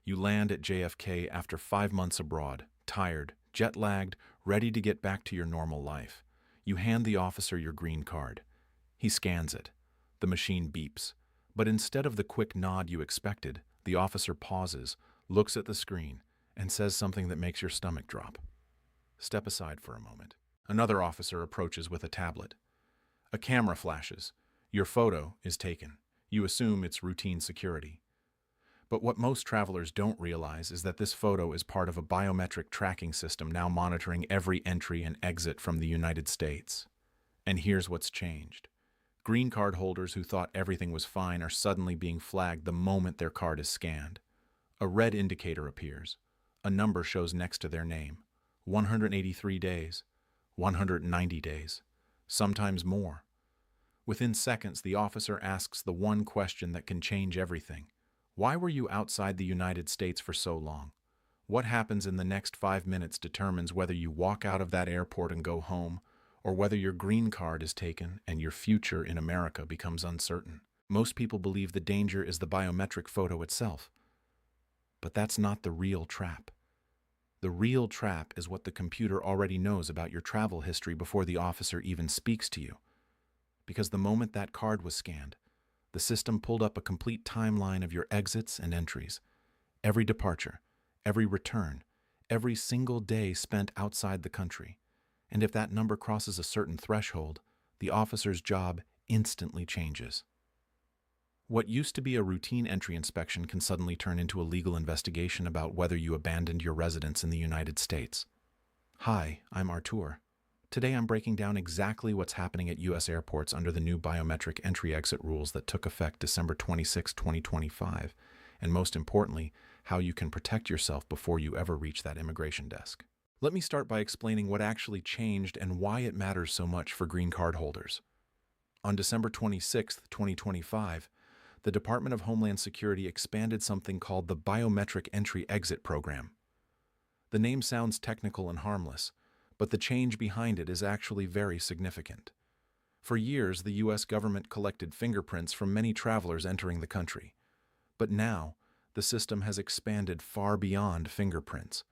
You land at JFK after 5 months abroad, tired, jet-lagged, ready to get back to your normal life. You hand the officer your green card. He scans it. The machine beeps. But instead of the quick nod you expected, the officer pauses, looks at the screen, and says something that makes your stomach drop. Step aside for a moment. Another officer approaches with a tablet. A camera flashes. Your photo is taken. You assume it's routine security. But what most travelers don't realize is that this photo is part of a biometric tracking system now monitoring every entry and exit from the United States. And here's what's changed. Green card holders who thought everything was fine are suddenly being flagged the moment their card is scanned. A red indicator appears. A number shows next to their name. 183 days. 190 days. Sometimes more. Within seconds, the officer asks the one question that can change everything. Why were you outside the United States for so long? What happens in the next 5 minutes determines whether you walk out of that airport and go home, or whether your green card is taken and your future in America becomes uncertain. Most people believe the danger is the biometric photo itself. But that's not the real trap. The real trap is what the computer already knows about your travel history before the officer even speaks to you. Because the moment that card was scanned, the system pulled up a complete timeline of your exits and entries. Every departure, every return, every single day spent outside the country. And if that number crosses a certain threshold, the officer's job instantly changes. What used to be a routine entry inspection can suddenly turn into a legal investigation about whether you abandoned your residence in the United States. Hi, I'm Artur. Today I'm breaking down exactly what's happening at U.S. airports under the new biometric entry-exit rules that took effect December 26, 2025, and most importantly, how you can protect yourself before you ever reach that immigration desk. Let me start by explaining what actually changed and why it matters so much for green card holders. On December 26, 2025, the Department of Homeland Security expanded something called the Biometric Entry-Exit Program. The name sounds technical and harmless, but the change behind it is actually very significant. For years, the U.S. government collected fingerprints from many travelers entering the country. But now, the system has expanded far beyond fingerprints.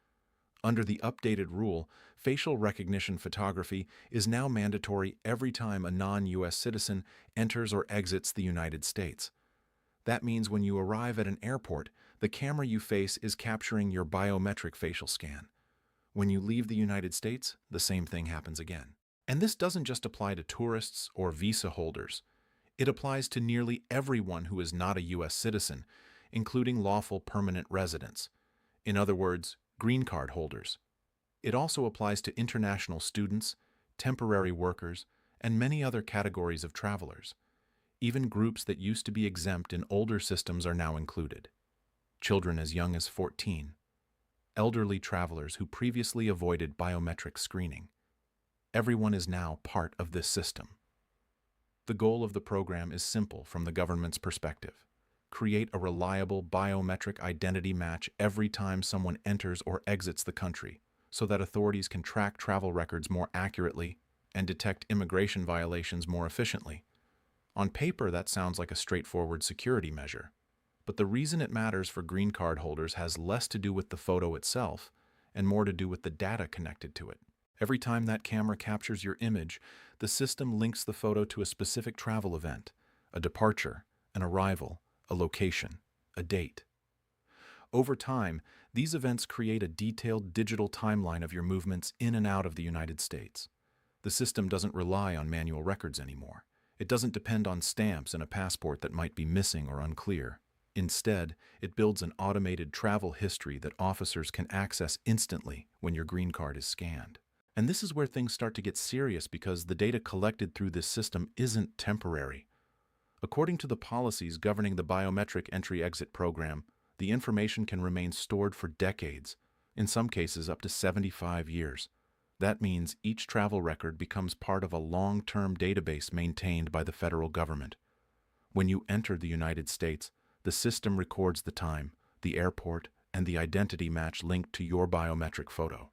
Under the updated rule, facial recognition photography is now mandatory every time a non-U.S. citizen enters or exits the United States. That means when you arrive at an airport, the camera you face is capturing your biometric facial scan. When you leave the United States, the same thing happens again. And this doesn't just apply to tourists or visa holders. It applies to nearly everyone who is not a U.S. citizen, including lawful permanent residents. In other words, green card holders. It also applies to international students, temporary workers, and many other categories of travelers. Even groups that used to be exempt in older systems are now included. Children as young as 14. Elderly travelers who previously avoided biometric screening. Everyone is now part of this system. The goal of the program is simple from the government's perspective. Create a reliable biometric identity match every time someone enters or exits the country, so that authorities can track travel records more accurately and detect immigration violations more efficiently. On paper, that sounds like a straightforward security measure. But the reason it matters for green card holders has less to do with the photo itself and more to do with the data connected to it. Every time that camera captures your image, the system links the photo to a specific travel event, a departure, an arrival, a location, a date. Over time, these events create a detailed digital timeline of your movements in and out of the United States. The system doesn't rely on manual records anymore. It doesn't depend on stamps and a passport that might be missing or unclear. Instead, it builds an automated travel history that officers can access instantly when your green card is scanned. And this is where things start to get serious because the data collected through this system isn't temporary. According to the policies governing the Biometric Entry-Exit Program, the information can remain stored for decades, in some cases up to 75 years. That means each travel record becomes part of a long-term database maintained by the federal government. When you enter the United States, the system records the time, the airport, and the identity match linked to your biometric photo.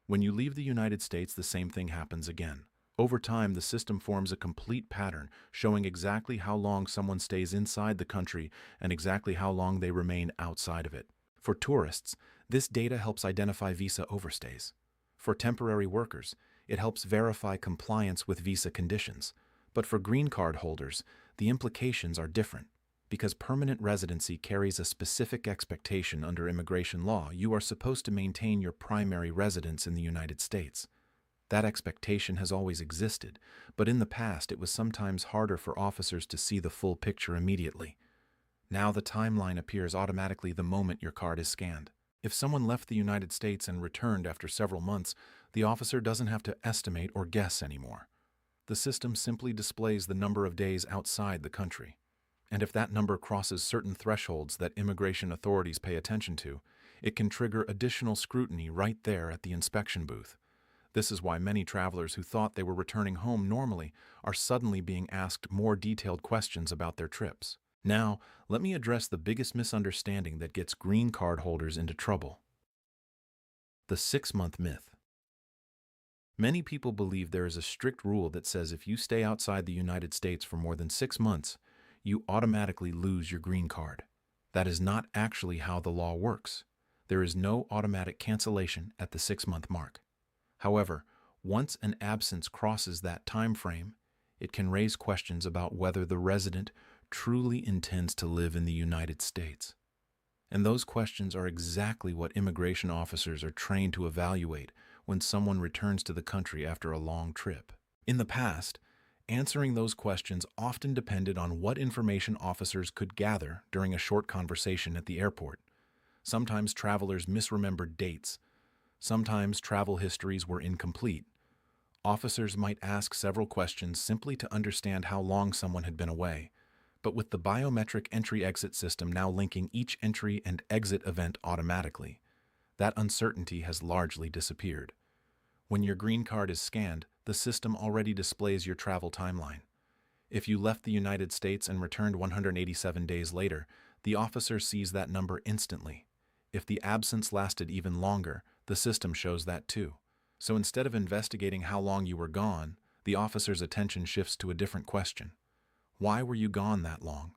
When you leave the United States, the same thing happens again. Over time, the system forms a complete pattern showing exactly how long someone stays inside the country and exactly how long they remain outside of it. For tourists, this data helps identify visa overstays. For temporary workers, it helps verify compliance with visa conditions. But for green card holders, the implications are different. Because permanent residency carries a specific expectation under immigration law, you are supposed to maintain your primary residence in the United States. That expectation has always existed, but in the past it was sometimes harder for officers to see the full picture immediately. Now the timeline appears automatically the moment your card is scanned. If someone left the United States and returned after several months, the officer doesn't have to estimate or guess anymore. The system simply displays the number of days outside the country. And if that number crosses certain thresholds that immigration authorities pay attention to, it can trigger additional scrutiny right there at the inspection booth. This is why many travelers who thought they were returning home normally are suddenly being asked more detailed questions about their trips. Now, let me address the biggest misunderstanding that gets green card holders into trouble. The 6-month myth. Many people believe there is a strict rule that says if you stay outside the United States for more than 6 months, you automatically lose your green card. That is not actually how the law works. There is no automatic cancellation at the 6-month mark. However, once an absence crosses that time frame, it can raise questions about whether the resident truly intends to live in the United States. And those questions are exactly what immigration officers are trained to evaluate when someone returns to the country after a long trip. In the past, answering those questions often depended on what information officers could gather during a short conversation at the airport. Sometimes travelers misremembered dates. Sometimes travel histories were incomplete. Officers might ask several questions simply to understand how long someone had been away. But with the biometric entry-exit system now linking each entry and exit event automatically, that uncertainty has largely disappeared. When your green card is scanned, the system already displays your travel timeline. If you left the United States and returned 187 days later, the officer sees that number instantly. If the absence lasted even longer, the system shows that too. So instead of investigating how long you were gone, the officer's attention shifts to a different question. Why were you gone that long?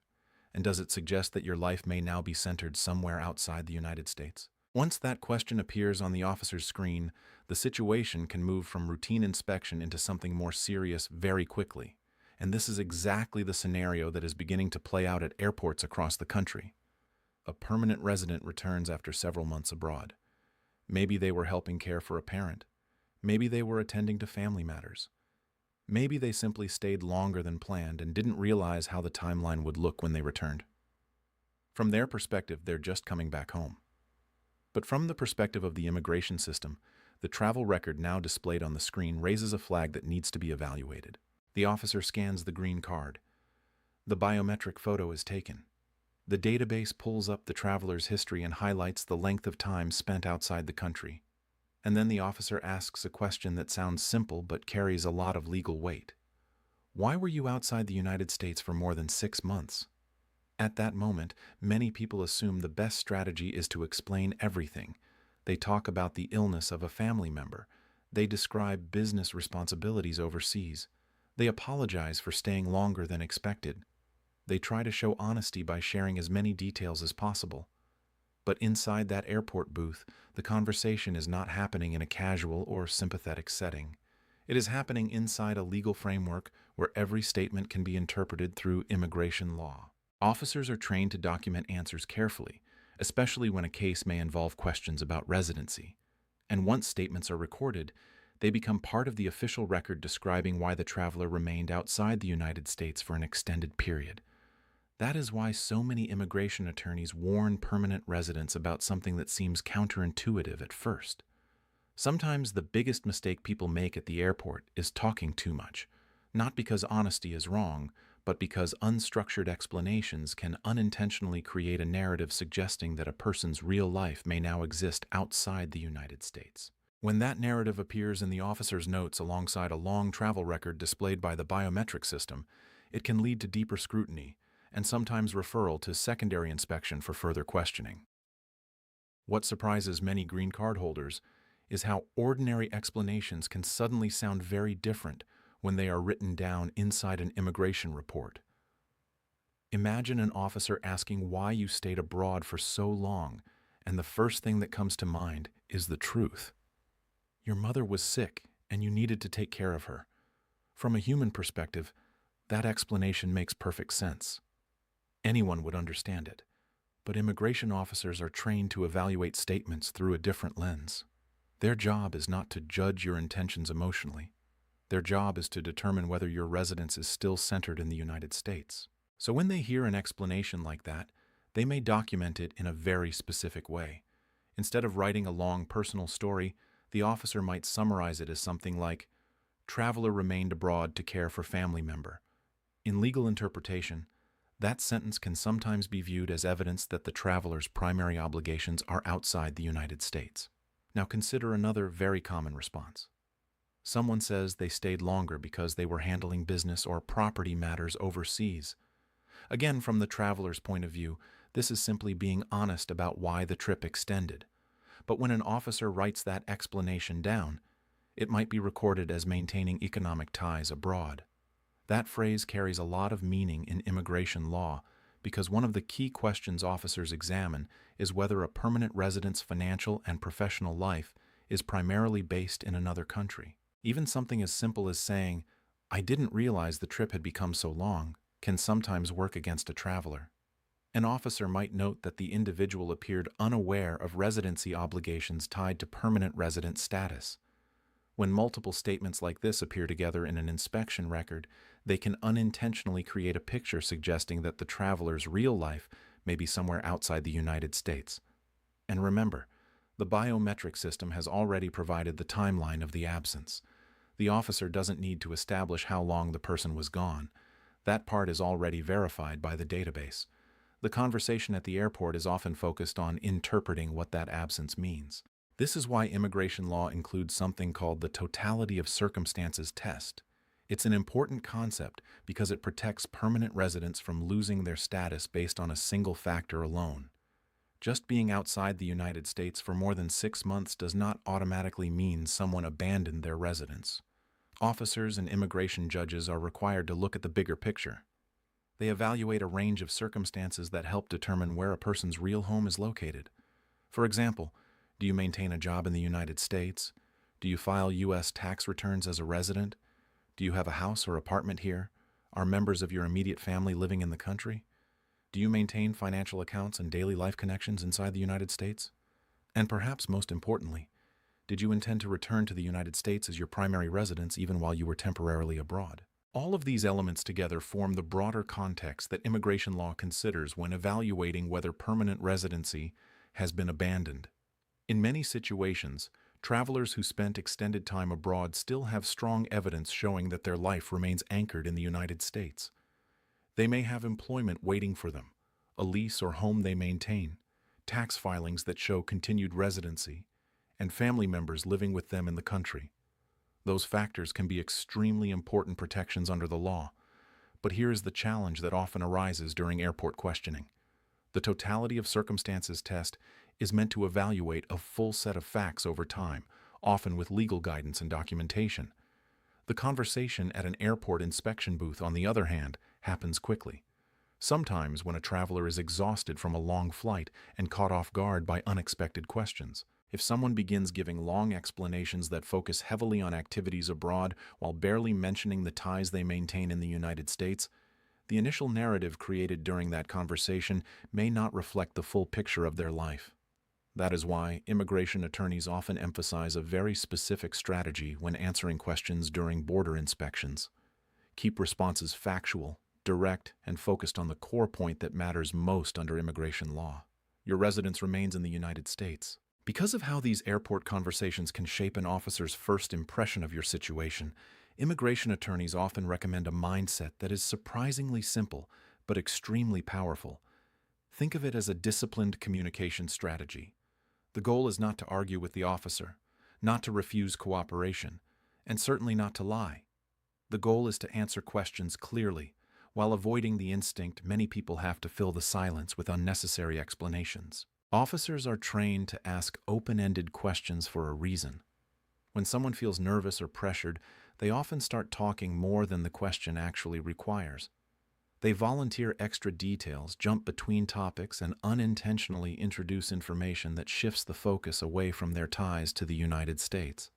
And does it suggest that your life may now be centered somewhere outside the United States? Once that question appears on the officer's screen, the situation can move from routine inspection into something more serious very quickly. And this is exactly the scenario that is beginning to play out at airports across the country. A permanent resident returns after several months abroad. Maybe they were helping care for a parent. Maybe they were attending to family matters. Maybe they simply stayed longer than planned and didn't realize how the timeline would look when they returned. From their perspective, they're just coming back home. But from the perspective of the immigration system, the travel record now displayed on the screen raises a flag that needs to be evaluated. The officer scans the green card. The biometric photo is taken. The database pulls up the traveler's history and highlights the length of time spent outside the country. And then the officer asks a question that sounds simple but carries a lot of legal weight. Why were you outside the United States for more than 6 months? At that moment, many people assume the best strategy is to explain everything. They talk about the illness of a family member. They describe business responsibilities overseas. They apologize for staying longer than expected. They try to show honesty by sharing as many details as possible. But inside that airport booth, the conversation is not happening in a casual or sympathetic setting. It is happening inside a legal framework where every statement can be interpreted through immigration law. Officers are trained to document answers carefully, especially when a case may involve questions about residency. And once statements are recorded, they become part of the official record describing why the traveler remained outside the United States for an extended period. That is why so many immigration attorneys warn permanent residents about something that seems counterintuitive at first. Sometimes the biggest mistake people make at the airport is talking too much, not because honesty is wrong, but because unstructured explanations can unintentionally create a narrative suggesting that a person's real life may now exist outside the United States. When that narrative appears in the officer's notes alongside a long travel record displayed by the biometric system, it can lead to deeper scrutiny and sometimes referral to secondary inspection for further questioning. What surprises many green card holders is how ordinary explanations can suddenly sound very different when they are written down inside an immigration report. Imagine an officer asking why you stayed abroad for so long, and the first thing that comes to mind is the truth. Your mother was sick, and you needed to take care of her. From a human perspective, that explanation makes perfect sense. Anyone would understand it, but immigration officers are trained to evaluate statements through a different lens. Their job is not to judge your intentions emotionally. Their job is to determine whether your residence is still centered in the United States. So when they hear an explanation like that, they may document it in a very specific way. Instead of writing a long personal story, the officer might summarize it as something like, "Traveler remained abroad to care for family member." In legal interpretation, that sentence can sometimes be viewed as evidence that the traveler's primary obligations are outside the United States. Now consider another very common response. Someone says they stayed longer because they were handling business or property matters overseas. Again, from the traveler's point of view, this is simply being honest about why the trip extended. But when an officer writes that explanation down, it might be recorded as maintaining economic ties abroad. That phrase carries a lot of meaning in immigration law because one of the key questions officers examine is whether a permanent resident's financial and professional life is primarily based in another country. Even something as simple as saying, "I didn't realize the trip had become so long," can sometimes work against a traveler. An officer might note that the individual appeared unaware of residency obligations tied to permanent resident status. When multiple statements like this appear together in an inspection record, they can unintentionally create a picture suggesting that the traveler's real life may be somewhere outside the United States. And remember, the biometric system has already provided the timeline of the absence. The officer doesn't need to establish how long the person was gone. That part is already verified by the database. The conversation at the airport is often focused on interpreting what that absence means. This is why immigration law includes something called the totality of circumstances test. It's an important concept because it protects permanent residents from losing their status based on a single factor alone. Just being outside the United States for more than 6 months does not automatically mean someone abandoned their residence. Officers and immigration judges are required to look at the bigger picture. They evaluate a range of circumstances that help determine where a person's real home is located. For example, do you maintain a job in the United States? Do you file U.S. tax returns as a resident? Do you have a house or apartment here? Are members of your immediate family living in the country? Do you maintain financial accounts and daily life connections inside the United States? And perhaps most importantly, did you intend to return to the United States as your primary residence even while you were temporarily abroad? All of these elements together form the broader context that immigration law considers when evaluating whether permanent residency has been abandoned. In many situations, travelers who spent extended time abroad still have strong evidence showing that their life remains anchored in the United States. They may have employment waiting for them, a lease or home they maintain, tax filings that show continued residency, and family members living with them in the country. Those factors can be extremely important protections under the law, but here is the challenge that often arises during airport questioning. The totality of circumstances test is meant to evaluate a full set of facts over time, often with legal guidance and documentation. The conversation at an airport inspection booth, on the other hand, happens quickly. Sometimes when a traveler is exhausted from a long flight and caught off guard by unexpected questions. If someone begins giving long explanations that focus heavily on activities abroad while barely mentioning the ties they maintain in the United States, the initial narrative created during that conversation may not reflect the full picture of their life. That is why immigration attorneys often emphasize a very specific strategy when answering questions during border inspections. Keep responses factual, direct, and focused on the core point that matters most under immigration law. Your residence remains in the United States. Because of how these airport conversations can shape an officer's first impression of your situation, immigration attorneys often recommend a mindset that is surprisingly simple but extremely powerful. Think of it as a disciplined communication strategy. The goal is not to argue with the officer, not to refuse cooperation, and certainly not to lie. The goal is to answer questions clearly, while avoiding the instinct many people have to fill the silence with unnecessary explanations. Officers are trained to ask open-ended questions for a reason. When someone feels nervous or pressured, they often start talking more than the question actually requires. They volunteer extra details, jump between topics, and unintentionally introduce information that shifts the focus away from their ties to the United States.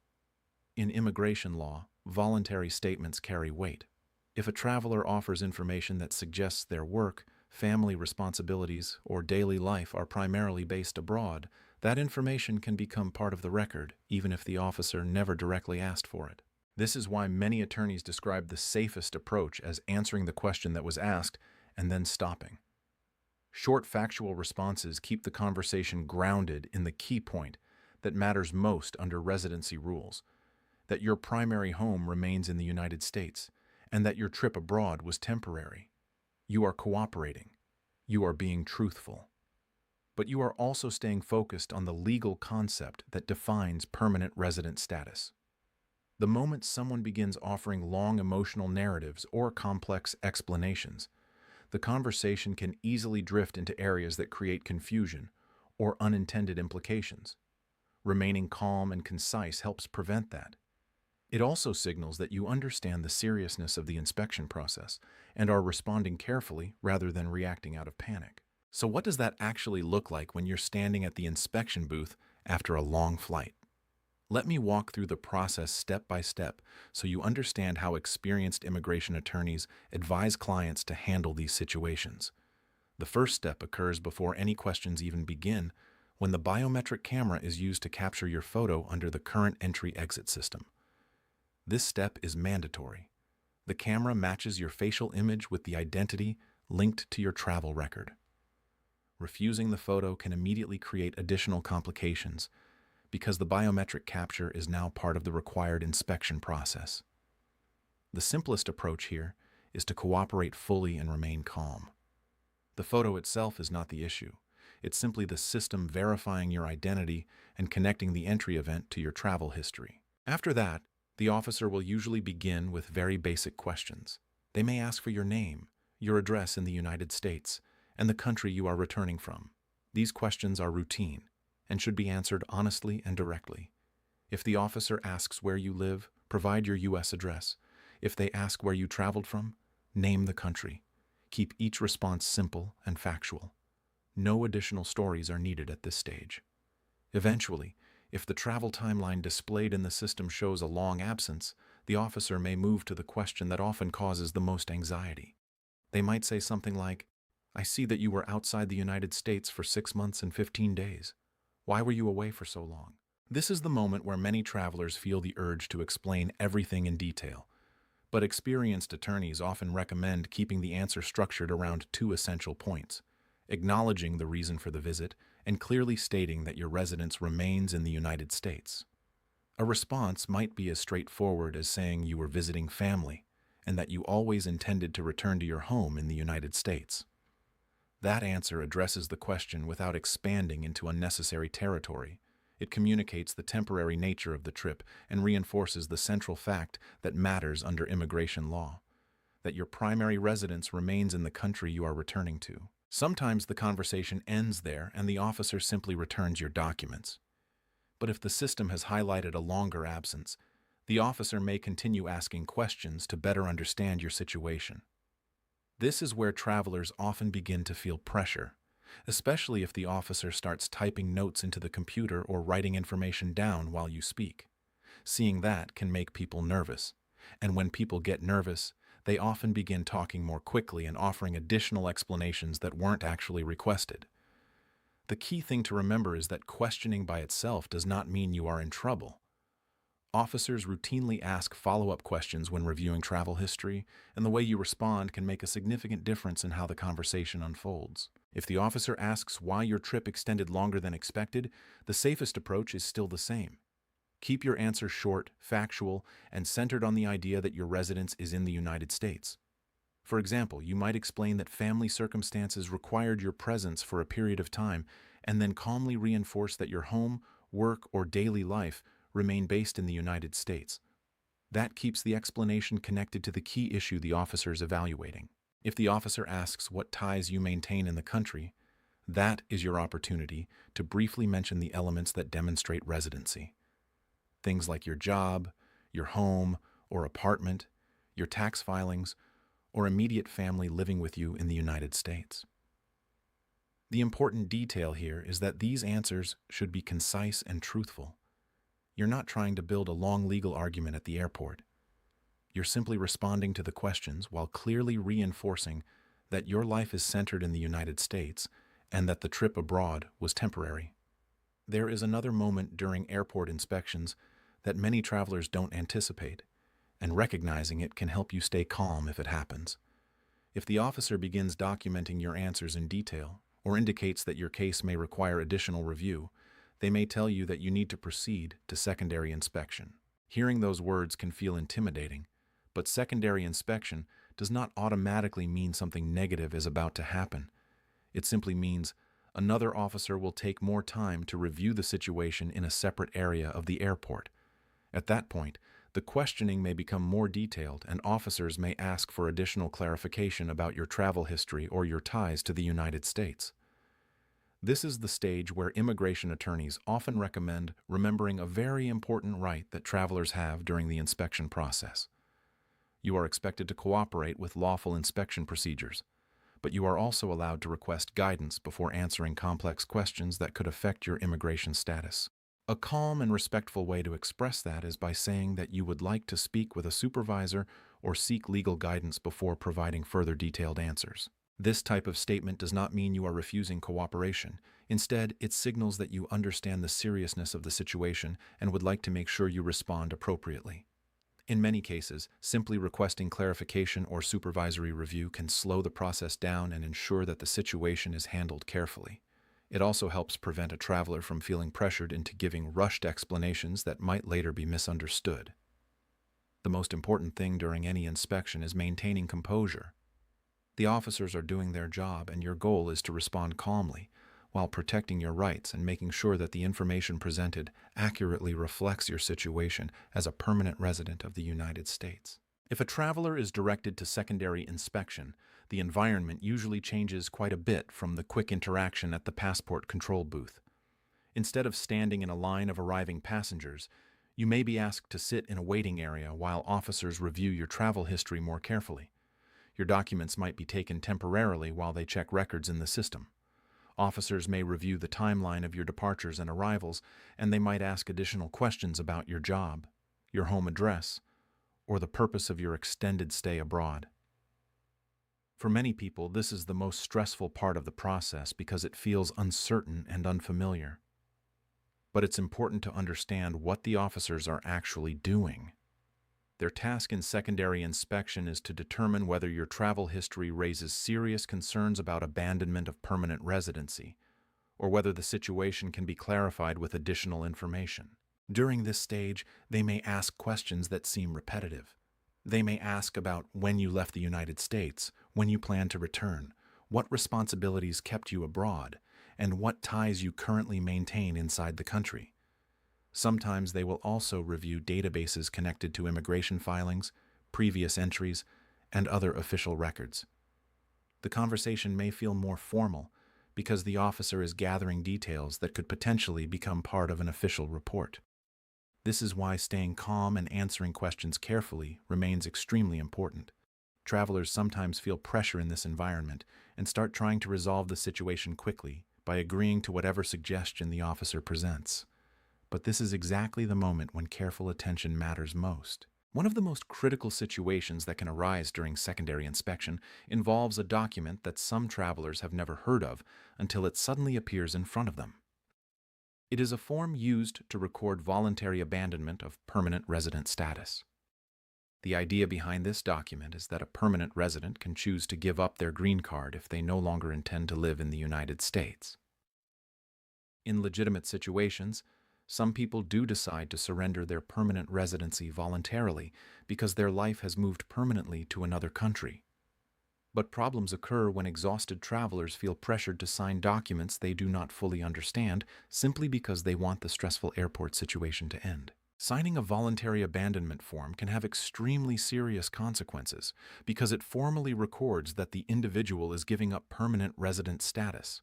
In immigration law, voluntary statements carry weight. If a traveler offers information that suggests their work, family responsibilities, or daily life are primarily based abroad, that information can become part of the record, even if the officer never directly asked for it. This is why many attorneys describe the safest approach as answering the question that was asked and then stopping. Short factual responses keep the conversation grounded in the key point that matters most under residency rules, that your primary home remains in the United States, and that your trip abroad was temporary. You are cooperating. You are being truthful. But you are also staying focused on the legal concept that defines permanent resident status. The moment someone begins offering long emotional narratives or complex explanations, the conversation can easily drift into areas that create confusion or unintended implications. Remaining calm and concise helps prevent that. It also signals that you understand the seriousness of the inspection process and are responding carefully rather than reacting out of panic. So what does that actually look like when you're standing at the inspection booth after a long flight? Let me walk through the process step by step so you understand how experienced immigration attorneys advise clients to handle these situations. The first step occurs before any questions even begin, when the biometric camera is used to capture your photo under the current entry-exit system. This step is mandatory. The camera matches your facial image with the identity linked to your travel record. Refusing the photo can immediately create additional complications because the biometric capture is now part of the required inspection process. The simplest approach here is to cooperate fully and remain calm. The photo itself is not the issue. It's simply the system verifying your identity and connecting the entry event to your travel history. After that, the officer will usually begin with very basic questions. They may ask for your name, your address in the United States, and the country you are returning from. These questions are routine and should be answered honestly and directly. If the officer asks where you live, provide your U.S. address. If they ask where you traveled from, name the country. Keep each response simple and factual. No additional stories are needed at this stage. Eventually, if the travel timeline displayed in the system shows a long absence, the officer may move to the question that often causes the most anxiety. They might say something like, "I see that you were outside the United States for 6 months and 15 days. Why were you away for so long?" This is the moment where many travelers feel the urge to explain everything in detail, but experienced attorneys often recommend keeping the answer structured around 2 essential points: acknowledging the reason for the visit and clearly stating that your residence remains in the United States. A response might be as straightforward as saying you were visiting family and that you always intended to return to your home in the United States. That answer addresses the question without expanding into unnecessary territory. It communicates the temporary nature of the trip and reinforces the central fact that matters under immigration law, that your primary residence remains in the country you are returning to. Sometimes the conversation ends there and the officer simply returns your documents. But if the system has highlighted a longer absence, the officer may continue asking questions to better understand your situation. This is where travelers often begin to feel pressure, especially if the officer starts typing notes into the computer or writing information down while you speak. Seeing that can make people nervous, and when people get nervous, they often begin talking more quickly and offering additional explanations that weren't actually requested. The key thing to remember is that questioning by itself does not mean you are in trouble. Officers routinely ask follow-up questions when reviewing travel history, and the way you respond can make a significant difference in how the conversation unfolds. If the officer asks why your trip extended longer than expected, the safest approach is still the same. Keep your answer short, factual, and centered on the idea that your residence is in the United States. For example, you might explain that family circumstances required your presence for a period of time, and then calmly reinforce that your home, work, or daily life remain based in the United States. That keeps the explanation connected to the key issue the officer is evaluating. If the officer asks what ties you maintain in the country, that is your opportunity to briefly mention the elements that demonstrate residency. Things like your job, your home or apartment, your tax filings, or immediate family living with you in the United States. The important detail here is that these answers should be concise and truthful. You're not trying to build a long legal argument at the airport. You're simply responding to the questions while clearly reinforcing that your life is centered in the United States and that the trip abroad was temporary. There is another moment during airport inspections that many travelers don't anticipate, and recognizing it can help you stay calm if it happens. If the officer begins documenting your answers in detail or indicates that your case may require additional review, they may tell you that you need to proceed to secondary inspection. Hearing those words can feel intimidating, but secondary inspection does not automatically mean something negative is about to happen. It simply means another officer will take more time to review the situation in a separate area of the airport. At that point, the questioning may become more detailed and officers may ask for additional clarification about your travel history or your ties to the United States. This is the stage where immigration attorneys often recommend remembering a very important right that travelers have during the inspection process. You are expected to cooperate with lawful inspection procedures, but you are also allowed to request guidance before answering complex questions that could affect your immigration status. A calm and respectful way to express that is by saying that you would like to speak with a supervisor or seek legal guidance before providing further detailed answers. This type of statement does not mean you are refusing cooperation. Instead, it signals that you understand the seriousness of the situation and would like to make sure you respond appropriately. In many cases, simply requesting clarification or supervisory review can slow the process down and ensure that the situation is handled carefully. It also helps prevent a traveler from feeling pressured into giving rushed explanations that might later be misunderstood. The most important thing during any inspection is maintaining composure. The officers are doing their job, and your goal is to respond calmly, while protecting your rights and making sure that the information presented accurately reflects your situation as a permanent resident of the United States. If a traveler is directed to secondary inspection, the environment usually changes quite a bit from the quick interaction at the passport control booth. Instead of standing in a line of arriving passengers, you may be asked to sit in a waiting area while officers review your travel history more carefully. Your documents might be taken temporarily while they check records in the system. Officers may review the timeline of your departures and arrivals, and they might ask additional questions about your job, your home address, or the purpose of your extended stay abroad. For many people, this is the most stressful part of the process because it feels uncertain and unfamiliar. But it's important to understand what the officers are actually doing. Their task in secondary inspection is to determine whether your travel history raises serious concerns about abandonment of permanent residency, or whether the situation can be clarified with additional information. During this stage, they may ask questions that seem repetitive. They may ask about when you left the United States, when you plan to return, what responsibilities kept you abroad, and what ties you currently maintain inside the country. Sometimes they will also review databases connected to immigration filings, previous entries, and other official records. The conversation may feel more formal because the officer is gathering details that could potentially become part of an official report. This is why staying calm and answering questions carefully remains extremely important. Travelers sometimes feel pressure in this environment and start trying to resolve the situation quickly by agreeing to whatever suggestion the officer presents. But this is exactly the moment when careful attention matters most. One of the most critical situations that can arise during secondary inspection involves a document that some travelers have never heard of until it suddenly appears in front of them. It is a form used to record voluntary abandonment of permanent resident status. The idea behind this document is that a permanent resident can choose to give up their green card if they no longer intend to live in the United States. In legitimate situations, some people do decide to surrender their permanent residency voluntarily because their life has moved permanently to another country. But problems occur when exhausted travelers feel pressured to sign documents they do not fully understand simply because they want the stressful airport situation to end. Signing a voluntary abandonment form can have extremely serious consequences because it formally records that the individual is giving up permanent resident status.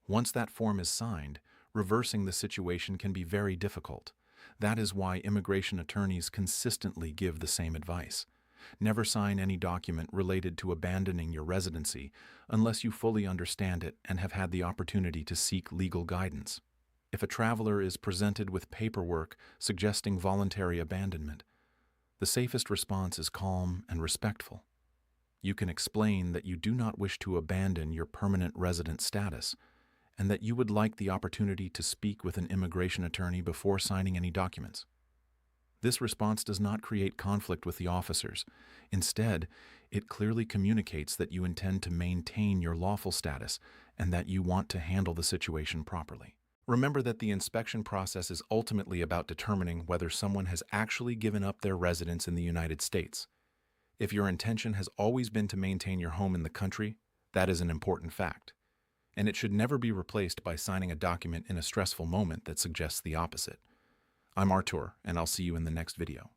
Once that form is signed, reversing the situation can be very difficult. That is why immigration attorneys consistently give the same advice. Never sign any document related to abandoning your residency unless you fully understand it and have had the opportunity to seek legal guidance. If a traveler is presented with paperwork suggesting voluntary abandonment, the safest response is calm and respectful. You can explain that you do not wish to abandon your permanent resident status and that you would like the opportunity to speak with an immigration attorney before signing any documents. This response does not create conflict with the officers. Instead, it clearly communicates that you intend to maintain your lawful status and that you want to handle the situation properly. Remember that the inspection process is ultimately about determining whether someone has actually given up their residence in the United States. If your intention has always been to maintain your home in the country, that is an important fact, and it should never be replaced by signing a document in a stressful moment that suggests the opposite. I'm Artur, and I'll see you in the next video.